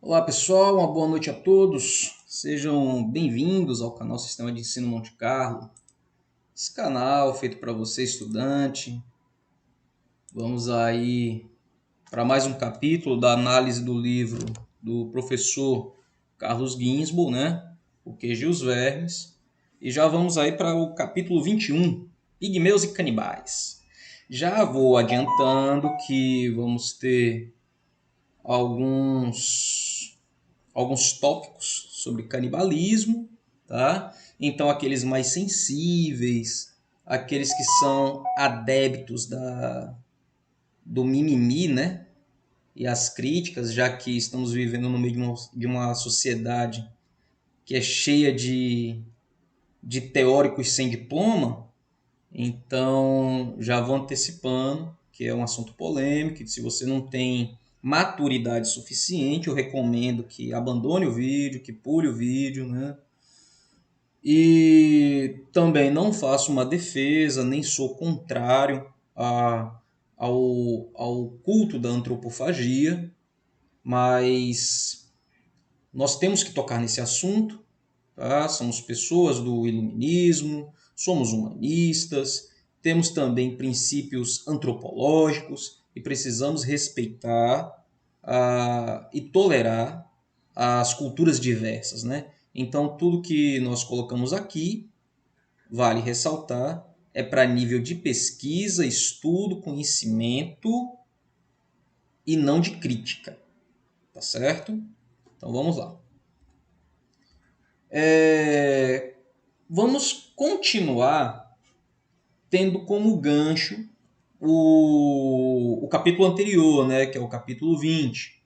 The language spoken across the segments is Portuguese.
Olá pessoal, uma boa noite a todos. Sejam bem-vindos ao canal Sistema de Ensino Monte Carlo. Esse canal feito para você, estudante. Vamos aí para mais um capítulo da análise do livro do professor Carlos Ginzburg, né? O Queijo e os Vermes. E já vamos aí para o capítulo 21, Pigmeus e Canibais. Já vou adiantando que vamos ter alguns tópicos sobre canibalismo, tá? Então aqueles mais sensíveis, aqueles que são adeptos do mimimi, né? E as críticas, já que estamos vivendo no meio de uma sociedade que é cheia de teóricos sem diploma, então já vou antecipando que é um assunto polêmico, que se você não tem maturidade suficiente, eu recomendo que abandone o vídeo, que pule o vídeo, né? E também não faço uma defesa, nem sou contrário ao culto da antropofagia, mas nós temos que tocar nesse assunto, tá? Somos pessoas do iluminismo, somos humanistas, temos também princípios antropológicos e precisamos respeitar e tolerar as culturas diversas, né? Então, tudo que nós colocamos aqui, vale ressaltar, é para nível de pesquisa, estudo, conhecimento e não de crítica, tá certo? Então, vamos lá. Vamos continuar tendo como gancho o capítulo anterior, né, que é o capítulo 20.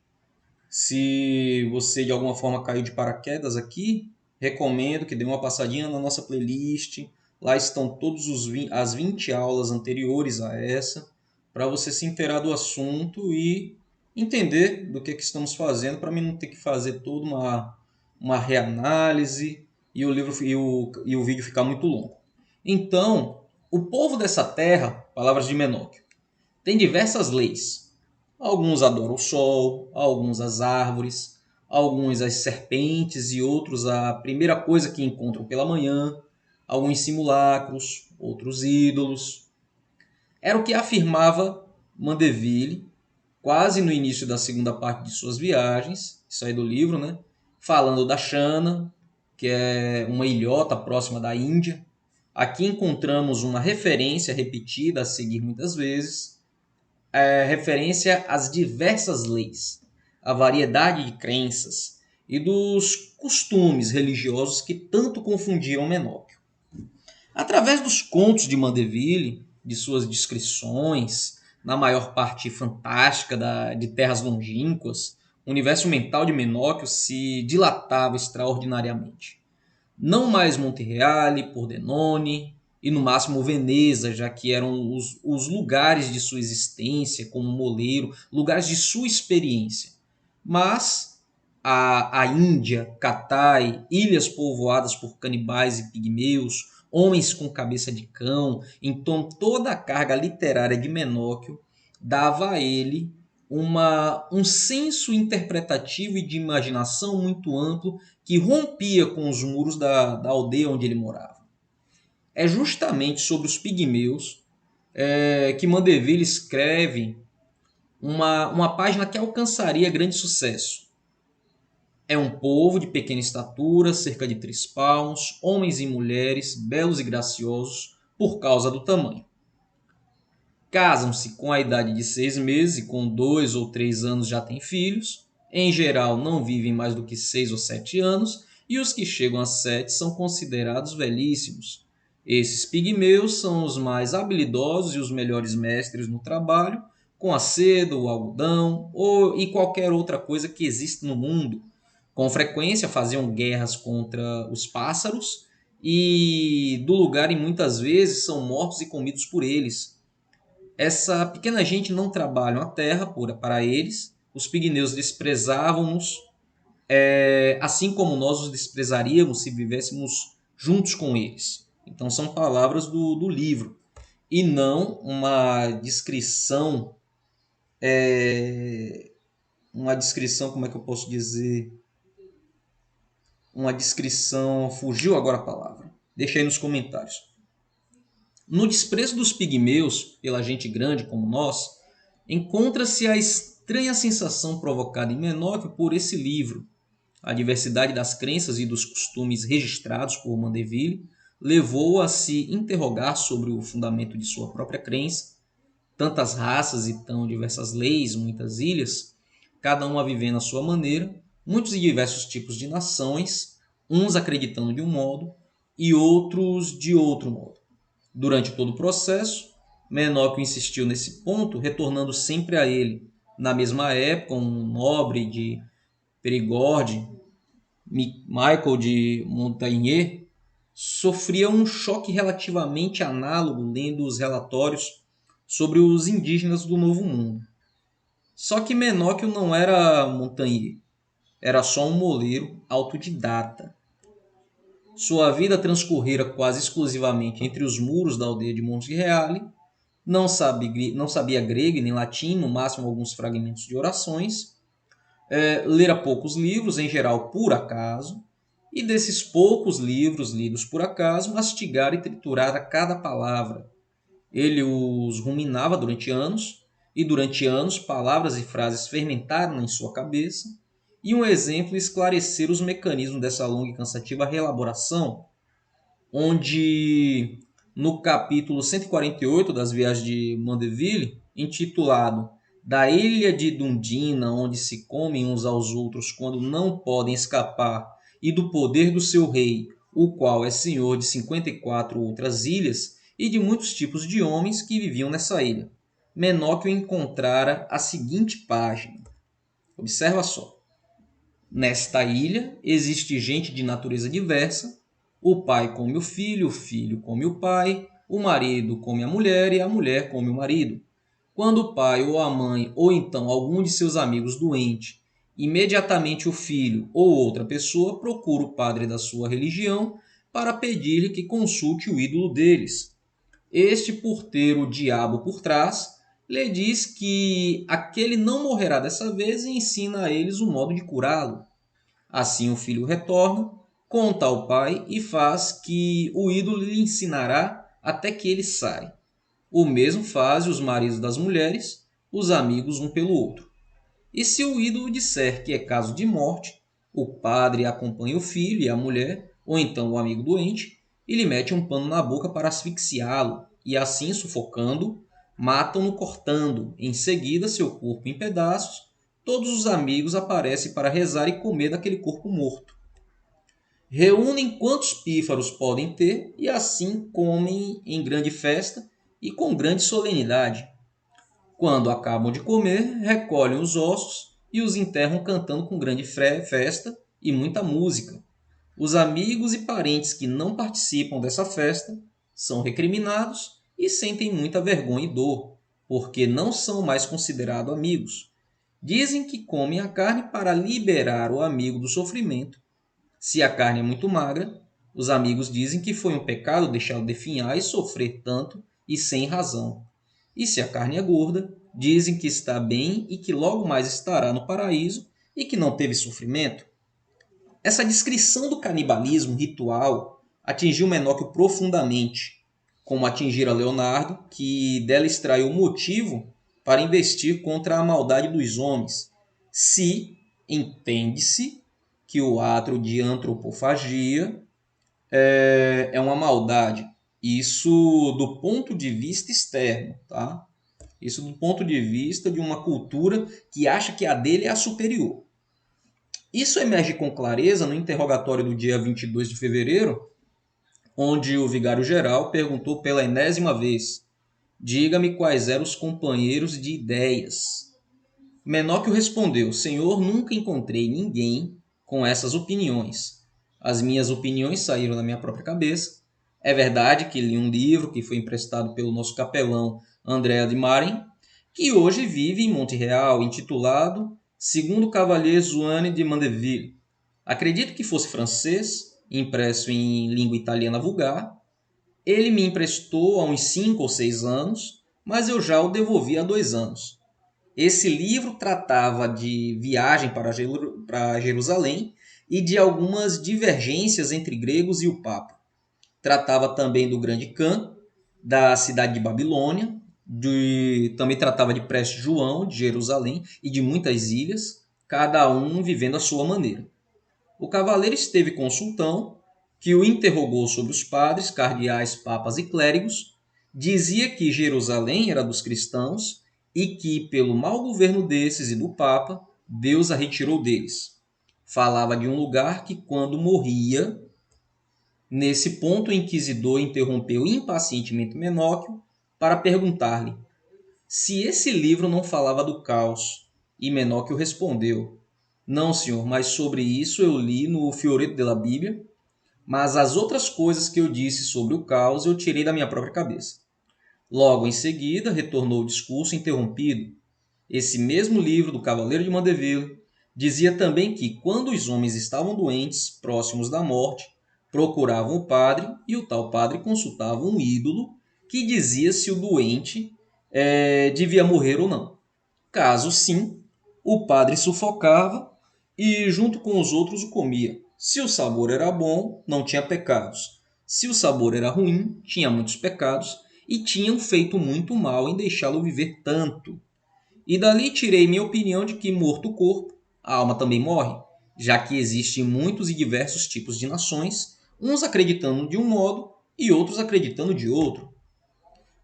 Se você de alguma forma caiu de paraquedas aqui, recomendo que dê uma passadinha na nossa playlist. Lá estão todas as 20 aulas anteriores a essa, para você se inteirar do assunto e entender do que estamos fazendo, para mim não ter que fazer toda uma reanálise e o livro e o vídeo ficar muito longo. Então, o povo dessa terra, palavras de Menóquio, tem diversas leis. Alguns adoram o sol, alguns as árvores, alguns as serpentes e outros a primeira coisa que encontram pela manhã, alguns simulacros, outros ídolos. Era o que afirmava Mandeville, quase no início da segunda parte de suas viagens, isso aí do livro, né? Falando da Chana, que é uma ilhota próxima da Índia. Aqui encontramos uma referência repetida a seguir muitas vezes, referência às diversas leis, à variedade de crenças e dos costumes religiosos que tanto confundiram Menóquio. Através dos contos de Mandeville, de suas descrições, na maior parte fantástica de terras longínquas, o universo mental de Menóquio se dilatava extraordinariamente. Não mais Monterreale, Pordenone e no máximo Veneza, já que eram os lugares de sua existência como moleiro, lugares de sua experiência. Mas a Índia, Catai, ilhas povoadas por canibais e pigmeus, homens com cabeça de cão, então toda a carga literária de Menóquio dava a ele um senso interpretativo e de imaginação muito amplo que rompia com os muros da aldeia onde ele morava. É justamente sobre os pigmeus que Mandeville escreve uma página que alcançaria grande sucesso. É um povo de pequena estatura, cerca de 3 palmos, homens e mulheres, belos e graciosos, por causa do tamanho. Casam-se com a idade de 6 meses e com 2 ou 3 anos já têm filhos. Em geral, não vivem mais do que 6 ou 7 anos, e os que chegam a 7 são considerados velhíssimos. Esses pigmeus são os mais habilidosos e os melhores mestres no trabalho, com a seda, o algodão e qualquer outra coisa que existe no mundo. Com frequência faziam guerras contra os pássaros e do lugar e muitas vezes são mortos e comidos por eles. Essa pequena gente não trabalha a terra pura para eles. Os pigmeus desprezavam-nos, assim como nós os desprezaríamos se vivêssemos juntos com eles. Então são palavras do livro e não uma descrição uma descrição, como é que eu posso dizer? Uma descrição, fugiu agora a palavra. Deixa aí nos comentários. No desprezo dos pigmeus pela gente grande como nós, encontra-se a estranha sensação provocada em Menóquio por esse livro. A diversidade das crenças e dos costumes registrados por Mandeville levou-o a se interrogar sobre o fundamento de sua própria crença. Tantas raças e tão diversas leis, muitas ilhas, cada uma vivendo à sua maneira, muitos e diversos tipos de nações, uns acreditando de um modo e outros de outro modo. Durante todo o processo, Menóquio insistiu nesse ponto, retornando sempre a ele. Na mesma época, um nobre de Périgord, Michael de Montagnier, sofria um choque relativamente análogo lendo os relatórios sobre os indígenas do Novo Mundo. Só que Menóquio não era Montagnier, era só um moleiro autodidata. Sua vida transcorrera quase exclusivamente entre os muros da aldeia de Monte Reale, não sabia grego nem latim, no máximo alguns fragmentos de orações, lera poucos livros, em geral por acaso, e desses poucos livros lidos por acaso, mastigara e triturara cada palavra. Ele os ruminava durante anos, e durante anos palavras e frases fermentaram em sua cabeça, e um exemplo esclarecer os mecanismos dessa longa e cansativa reelaboração, onde no capítulo 148 das Viagens de Mandeville, intitulado Da Ilha de Dundina, onde se comem uns aos outros quando não podem escapar, e do poder do seu rei, o qual é senhor de 54 outras ilhas e de muitos tipos de homens que viviam nessa ilha. Menóquio encontrara a seguinte página. Observa só. Nesta ilha existe gente de natureza diversa. O pai come o filho come o pai, o marido come a mulher e a mulher come o marido. Quando o pai ou a mãe ou então algum de seus amigos doente, imediatamente o filho ou outra pessoa procura o padre da sua religião para pedir-lhe que consulte o ídolo deles. Este, por ter o diabo por trás, lhe diz que aquele não morrerá dessa vez e ensina a eles o modo de curá-lo. Assim o filho retorna, conta ao pai e faz que o ídolo lhe ensinará até que ele sai. O mesmo fazem os maridos das mulheres, os amigos um pelo outro. E se o ídolo disser que é caso de morte, o padre acompanha o filho e a mulher, ou então o amigo doente, e lhe mete um pano na boca para asfixiá-lo, e assim, sufocando, matam-no cortando, em seguida seu corpo em pedaços. Todos os amigos aparecem para rezar e comer daquele corpo morto. Reúnem quantos pífaros podem ter e assim comem em grande festa e com grande solenidade. Quando acabam de comer, recolhem os ossos e os enterram cantando com grande festa e muita música. Os amigos e parentes que não participam dessa festa são recriminados e sentem muita vergonha e dor, porque não são mais considerados amigos. Dizem que comem a carne para liberar o amigo do sofrimento. Se a carne é muito magra, os amigos dizem que foi um pecado deixá-lo definhar e sofrer tanto e sem razão. E se a carne é gorda, dizem que está bem e que logo mais estará no paraíso e que não teve sofrimento. Essa descrição do canibalismo ritual atingiu Menóquio profundamente, como atingira Leonardo, que dela extraiu o motivo para investir contra a maldade dos homens, se entende-se que o ato de antropofagia é uma maldade. Isso do ponto de vista externo, tá? Isso do ponto de vista de uma cultura que acha que a dele é a superior. Isso emerge com clareza no interrogatório do dia 22 de fevereiro, onde o vigário-geral perguntou pela enésima vez: diga-me quais eram os companheiros de ideias. Menóquio respondeu: Senhor, nunca encontrei ninguém com essas opiniões. As minhas opiniões saíram da minha própria cabeça. É verdade que li um livro que foi emprestado pelo nosso capelão André de Marin, que hoje vive em Monte Real, intitulado Segundo Cavalier Joanne de Mandeville. Acredito que fosse francês, impresso em língua italiana vulgar. Ele me emprestou há uns 5 ou 6 anos, mas eu já o devolvi há 2 anos. Esse livro tratava de viagem para Jerusalém e de algumas divergências entre gregos e o Papa. Tratava também do grande Khan, da cidade de Babilônia, também tratava de Preste João, de Jerusalém e de muitas ilhas, cada um vivendo à sua maneira. O cavaleiro esteve com o sultão, que o interrogou sobre os padres, cardeais, papas e clérigos, dizia que Jerusalém era dos cristãos e que, pelo mau governo desses e do papa, Deus a retirou deles. Falava de um lugar que, quando morria, nesse ponto o inquisidor interrompeu impacientemente Menóquio para perguntar-lhe se esse livro não falava do caos. E Menóquio respondeu: não, senhor, mas sobre isso eu li no Fioreto della Bíblia, mas as outras coisas que eu disse sobre o caos eu tirei da minha própria cabeça. Logo em seguida, retornou o discurso interrompido. Esse mesmo livro do Cavaleiro de Mandeville dizia também que, quando os homens estavam doentes, próximos da morte, procuravam o padre e o tal padre consultava um ídolo que dizia se o doente devia morrer ou não. Caso sim, o padre sufocava e, junto com os outros, o comia. Se o sabor era bom, não tinha pecados. Se o sabor era ruim, tinha muitos pecados e tinham feito muito mal em deixá-lo viver tanto. E dali tirei minha opinião de que, morto o corpo, a alma também morre, já que existem muitos e diversos tipos de nações, uns acreditando de um modo e outros acreditando de outro.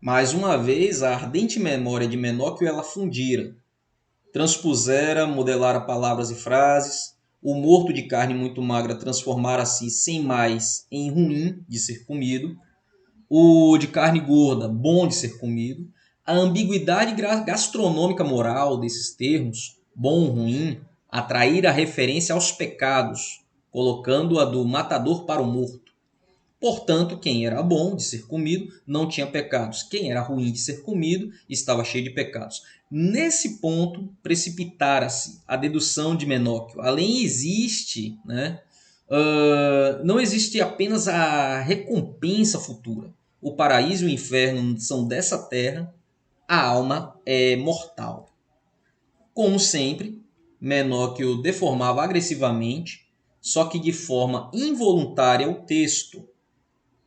Mais uma vez, a ardente memória de Menóquio ela fundira, transpusera, modelara palavras e frases, o morto de carne muito magra transformara-se sem mais em ruim de ser comido, o de carne gorda, bom de ser comido, a ambiguidade gastronômica moral desses termos, bom, ruim, atrair a referência aos pecados, colocando-a do matador para o morto. Portanto, quem era bom de ser comido não tinha pecados. Quem era ruim de ser comido estava cheio de pecados. Nesse ponto, precipitara-se a dedução de Menóquio. Além existe, não existe apenas a recompensa futura. O paraíso e o inferno são dessa terra, a alma é mortal. Como sempre, Menóquio deformava agressivamente, só que de forma involuntária, o texto.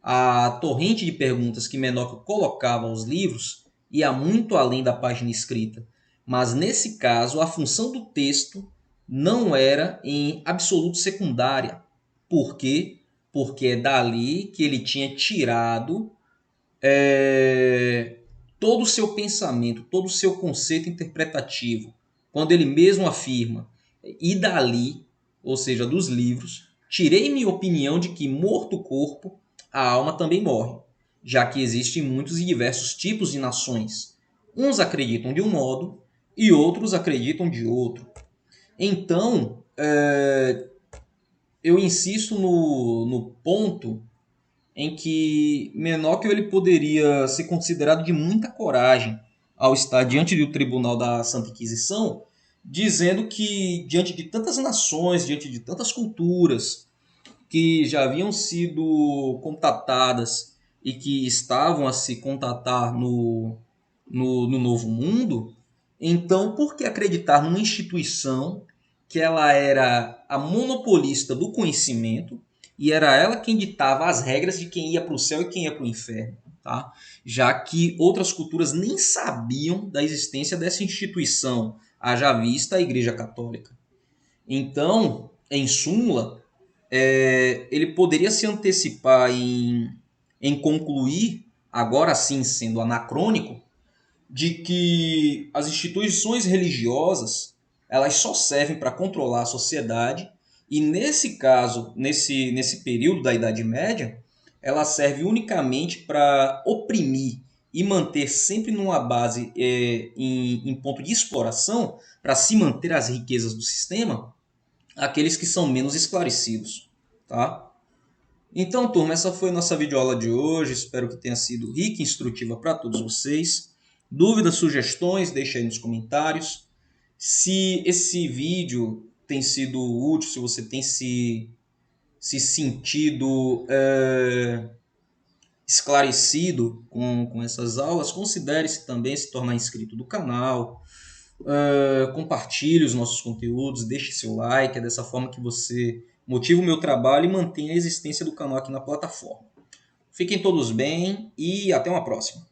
A torrente de perguntas que Menóquio colocava aos livros ia muito além da página escrita, mas nesse caso a função do texto não era em absoluto secundária. Por quê? Porque é dali que ele tinha tirado todo o seu pensamento, todo o seu conceito interpretativo. Quando ele mesmo afirma, e dali, ou seja, dos livros, tirei minha opinião de que, morto o corpo, a alma também morre, já que existem muitos e diversos tipos de nações. Uns acreditam de um modo e outros acreditam de outro. Então, eu insisto no ponto em que Menóquio ele poderia ser considerado de muita coragem ao estar diante do tribunal da Santa Inquisição, dizendo que diante de tantas nações, diante de tantas culturas que já haviam sido contatadas e que estavam a se contatar no Novo Mundo, então por que acreditar numa instituição que ela era a monopolista do conhecimento e era ela quem ditava as regras de quem ia para o céu e quem ia para o inferno, tá? Já que outras culturas nem sabiam da existência dessa instituição, haja vista a Igreja Católica. Então, em súmula, ele poderia se antecipar em concluir, agora sim sendo anacrônico, de que as instituições religiosas elas só servem para controlar a sociedade e nesse caso, nesse período da Idade Média, ela serve unicamente para oprimir e manter sempre numa base em ponto de exploração para se manter as riquezas do sistema aqueles que são menos esclarecidos, tá? Então, turma, essa foi a nossa videoaula de hoje. Espero que tenha sido rica e instrutiva para todos vocês. Dúvidas, sugestões, deixe aí nos comentários. Se esse vídeo tem sido útil, se você tem se sentido esclarecido com essas aulas, considere-se também se tornar inscrito do canal. compartilhe os nossos conteúdos, deixe seu like, é dessa forma que você motiva o meu trabalho e mantém a existência do canal aqui na plataforma. Fiquem todos bem e até uma próxima.